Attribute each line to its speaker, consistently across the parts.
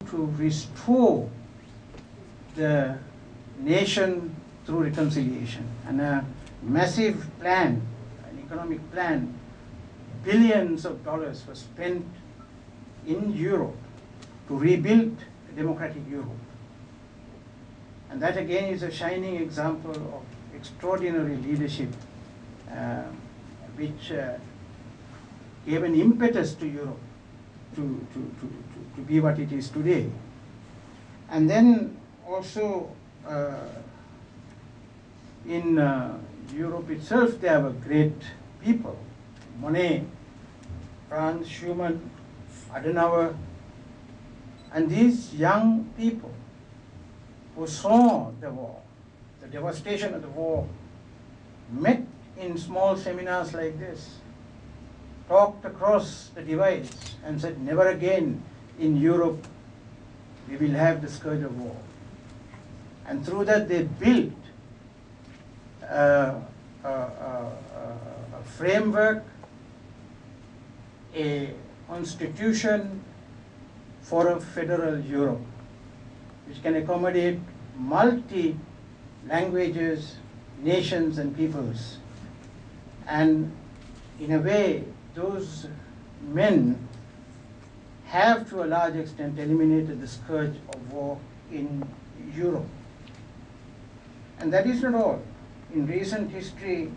Speaker 1: to restore the nation through reconciliation, and a massive plan, an economic plan, billions of dollars were spent in Europe to rebuild a democratic Europe. And that again is a shining example of extraordinary leadership, which gave an impetus to Europe to be what it is today. And then also in Europe itself, there were great people: Monet, Franz, Schumann, Adenauer, and these young people who saw the war, the devastation of the war, met in small seminars like this, talked across the divides and said, never again in Europe we will have the scourge of war. And through that they built a framework, a constitution for a federal Europe, which can accommodate multi-languages, nations and peoples. And in a way, those men have to a large extent eliminated the scourge of war in Europe. And that is not all. In recent history,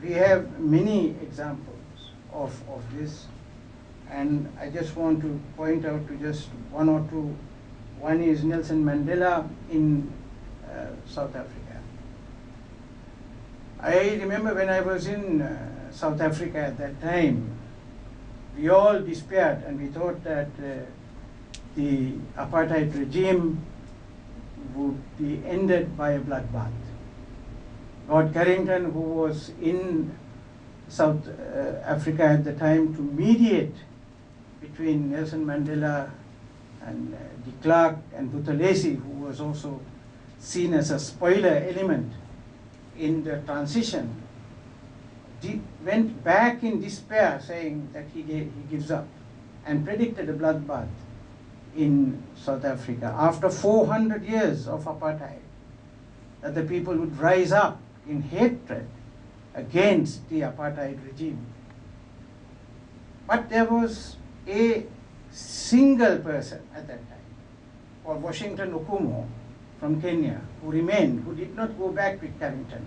Speaker 1: we have many examples of this. And I just want to point out to just one or two. One is Nelson Mandela in South Africa. I remember when I was in South Africa at that time, we all despaired and we thought that the apartheid regime would be ended by a bloodbath. Lord Carrington, who was in South Africa at the time to mediate between Nelson Mandela and de Klerk and Buthelezi, who was also seen as a spoiler element in the transition, went back in despair, saying that he gives up, and predicted a bloodbath in South Africa after 400 years of apartheid, that the people would rise up in hatred against the apartheid regime. But there was a single person at that time, called Washington Okumo from Kenya, who remained, who did not go back with Carrington.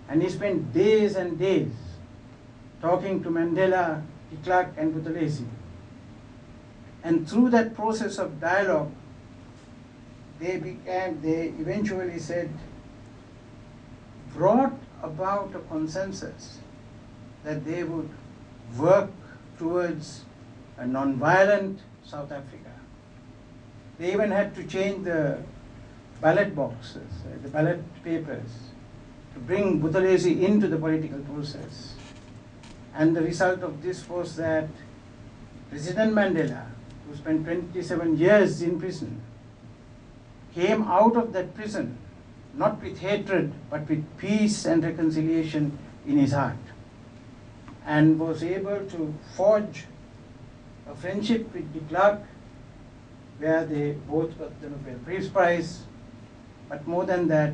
Speaker 1: And he spent days and days talking to Mandela, de Klerk and Buthelezi. And through that process of dialogue, they eventually said, brought about a consensus that they would work towards a non-violent South Africa. They even had to change the ballot boxes, the ballot papers, to bring Buthelezi into the political process. And the result of this was that President Mandela, who spent 27 years in prison, came out of that prison not with hatred, but with peace and reconciliation in his heart, and was able to forge a friendship with de Klerk, where they both got the Nobel Peace Prize. But more than that,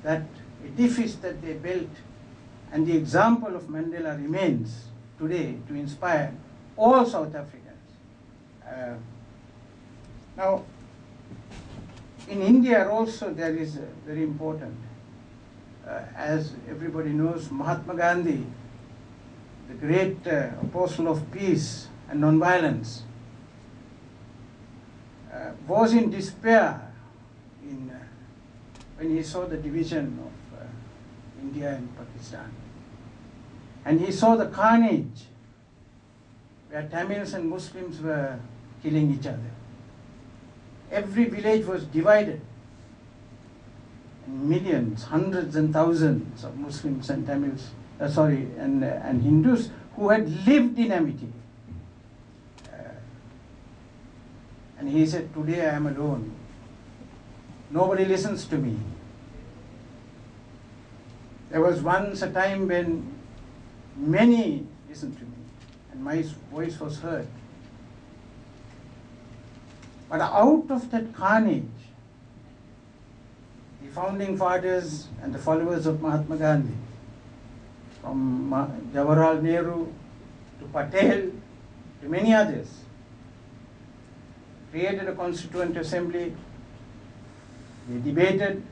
Speaker 1: that edifice that they built and the example of Mandela remains today to inspire all South Africans. Now, in India also there is very important, as everybody knows, Mahatma Gandhi, the great apostle of peace and non-violence, was in despair when he saw the division of India and Pakistan. And he saw the carnage where Tamils and Muslims were killing each other. Every village was divided. And millions, hundreds and thousands of Muslims and Tamils, and Hindus who had lived in amity. And he said, today I am alone. Nobody listens to me. There was once a time when many listened to me and my voice was heard. But out of that carnage, the founding fathers and the followers of Mahatma Gandhi, from Jawaharlal Nehru to Patel to many others, created a constituent assembly. They debated.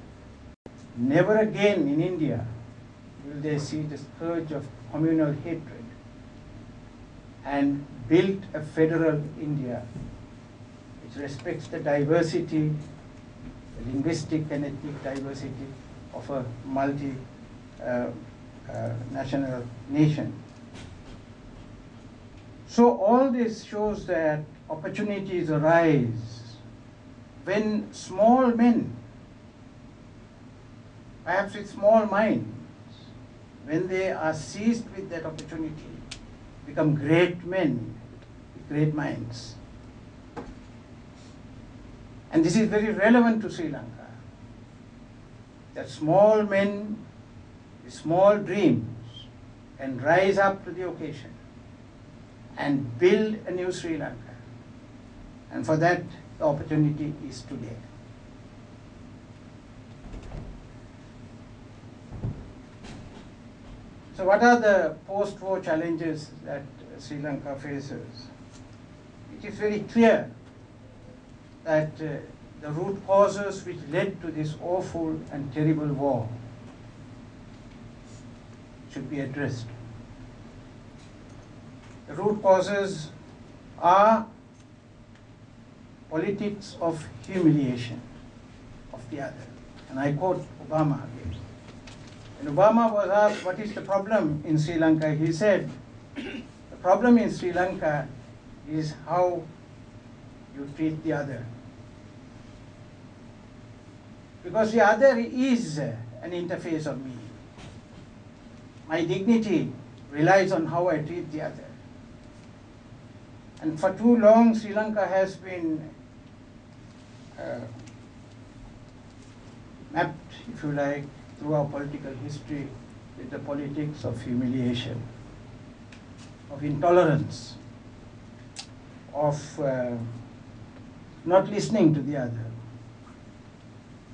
Speaker 1: Never again in India will they see the scourge of communal hatred, and built a federal India which respects the diversity, the linguistic and ethnic diversity of a multi-national nation. So all this shows that opportunities arise when small men, perhaps with small minds, when they are seized with that opportunity, become great men with great minds. And this is very relevant to Sri Lanka, that small men with small dreams can rise up to the occasion and build a new Sri Lanka. And for that, the opportunity is today. So what are the post-war challenges that Sri Lanka faces? It is very clear that the root causes which led to this awful and terrible war should be addressed. The root causes are politics of humiliation of the other. And I quote Obama again. When Obama was asked what is the problem in Sri Lanka, he said, the problem in Sri Lanka is how you treat the other. Because the other is an interface of me. My dignity relies on how I treat the other. And for too long, Sri Lanka has been mapped, if you like, through our political history with the politics of humiliation, of intolerance, of not listening to the other,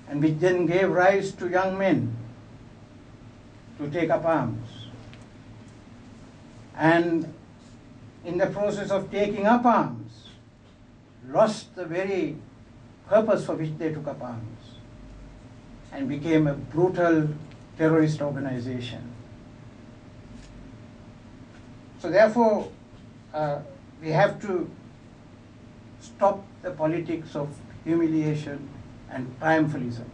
Speaker 1: and which then gave rise to young men to take up arms. And in the process of taking up arms, lost the very purpose for which they took up arms, and became a brutal terrorist organization. So therefore, we have to stop the politics of humiliation and triumphalism.